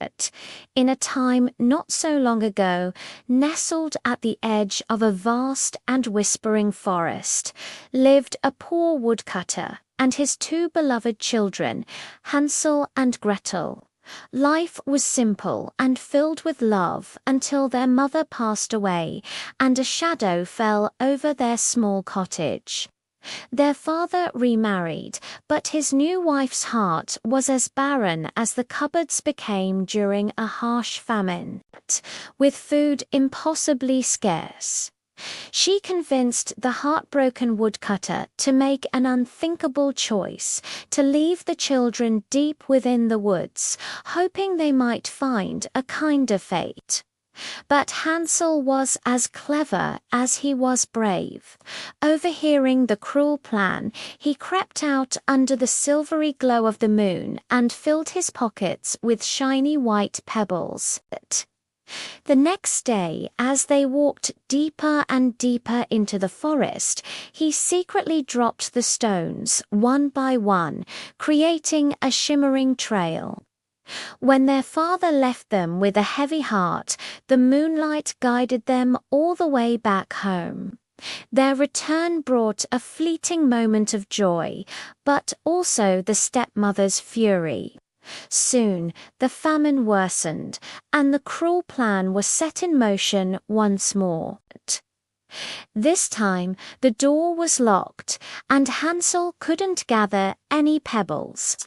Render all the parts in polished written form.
But in a time not so long ago, nestled at the edge of a vast and whispering forest, lived a poor woodcutter and his two beloved children, Hansel and Gretel. Life was simple and filled with love until their mother passed away and a shadow fell over their small cottage. Their father remarried, but his new wife's heart was as barren as the cupboards became during a harsh famine, with food impossibly scarce. She convinced the heartbroken woodcutter to make an unthinkable choice, to leave the children deep within the woods, hoping they might find a kinder fate. But Hansel was as clever as he was brave. Overhearing the cruel plan, he crept out under the silvery glow of the moon and filled his pockets with shiny white pebbles. The next day, as they walked deeper and deeper into the forest, he secretly dropped the stones, one by one, creating a shimmering trail. When their father left them with a heavy heart, the moonlight guided them all the way back home. Their return brought a fleeting moment of joy, but also the stepmother's fury. Soon the famine worsened, and the cruel plan was set in motion once more. This time the door was locked, and Hansel couldn't gather any pebbles.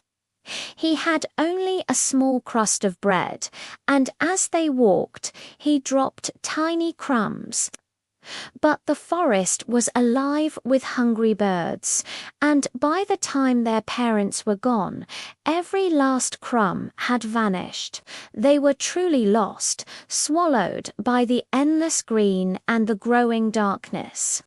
He had only a small crust of bread, and as they walked, he dropped tiny crumbs. But the forest was alive with hungry birds, and by the time their parents were gone, every last crumb had vanished. They were truly lost, swallowed by the endless green and the growing darkness.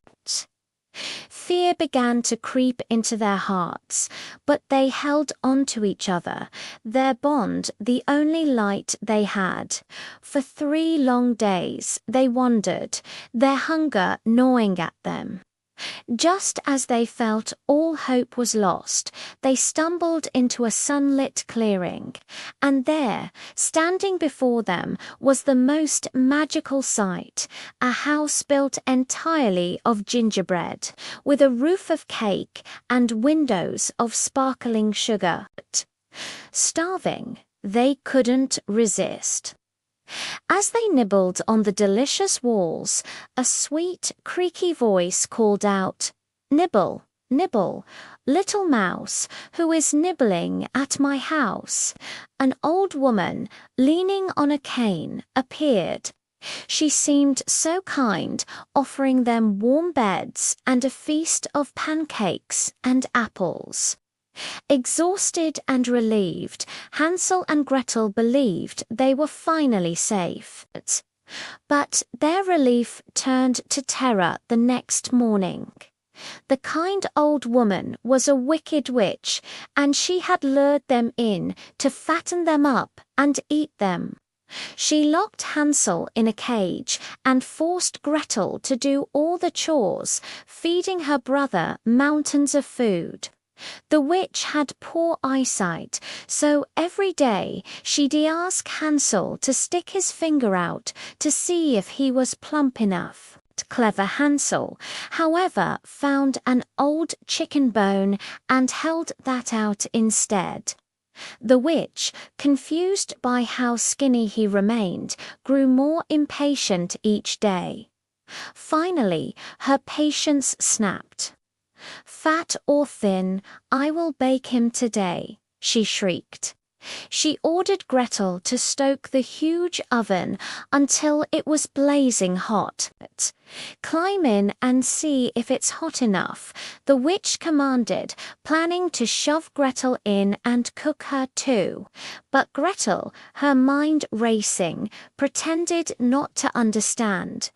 Fear began to creep into their hearts, but they held on to each other, their bond the only light they had. For 3 long days they wandered, their hunger gnawing at them. Just as they felt all hope was lost, they stumbled into a sunlit clearing, and there, standing before them, was the most magical sight, a house built entirely of gingerbread, with a roof of cake and windows of sparkling sugar. Starving, they couldn't resist. As they nibbled on the delicious walls, a sweet, creaky voice called out, "Nibble, nibble, little mouse, who is nibbling at my house?" An old woman, leaning on a cane, appeared. She seemed so kind, offering them warm beds and a feast of pancakes and apples. Exhausted and relieved, Hansel and Gretel believed they were finally safe. But their relief turned to terror the next morning. The kind old woman was a wicked witch, and she had lured them in to fatten them up and eat them. She locked Hansel in a cage and forced Gretel to do all the chores, feeding her brother mountains of food. The witch had poor eyesight, so every day she'd ask Hansel to stick his finger out to see if he was plump enough. Clever Hansel, however, found an old chicken bone and held that out instead. The witch, confused by how skinny he remained, grew more impatient each day. Finally, her patience snapped. "Fat or thin, I will bake him today," she shrieked. She ordered Gretel to stoke the huge oven until it was blazing hot. "Climb in and see if it's hot enough," the witch commanded, planning to shove Gretel in and cook her too. But Gretel, her mind racing, pretended not to understand.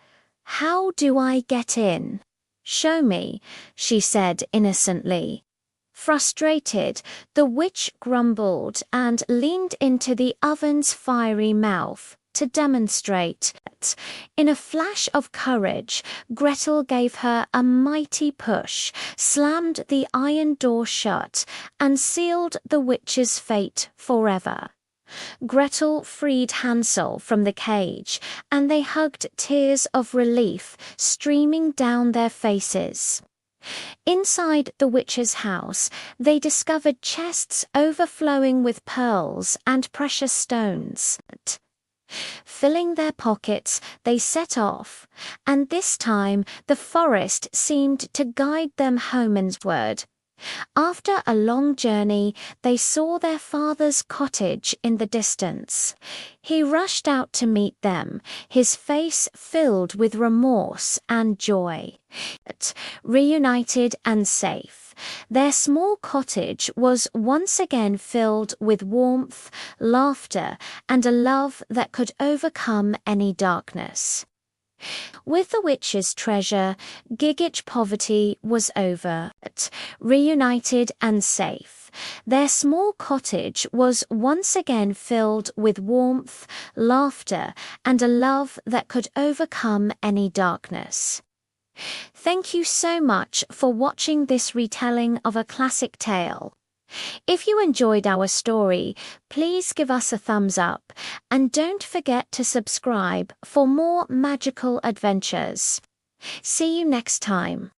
"How do I get in?" "Show me," she said innocently. Frustrated, the witch grumbled and leaned into the oven's fiery mouth to demonstrate. In a flash of courage, Gretel gave her a mighty push, slammed the iron door shut, and sealed the witch's fate forever. Gretel freed Hansel from the cage, and they hugged, tears of relief streaming down their faces. Inside the witch's house, they discovered chests overflowing with pearls and precious stones. Filling their pockets, they set off, and this time the forest seemed to guide them homeward. After a long journey, they saw their father's cottage in the distance. He rushed out to meet them, his face filled with remorse and joy. Reunited and safe, their small cottage was once again filled with warmth, laughter, and a love that could overcome any darkness. With the witch's treasure, Gigich poverty was over. Reunited and safe, their small cottage was once again filled with warmth, laughter, and a love that could overcome any darkness. Thank you so much for watching this retelling of a classic tale. If you enjoyed our story, please give us a thumbs up and don't forget to subscribe for more magical adventures. See you next time.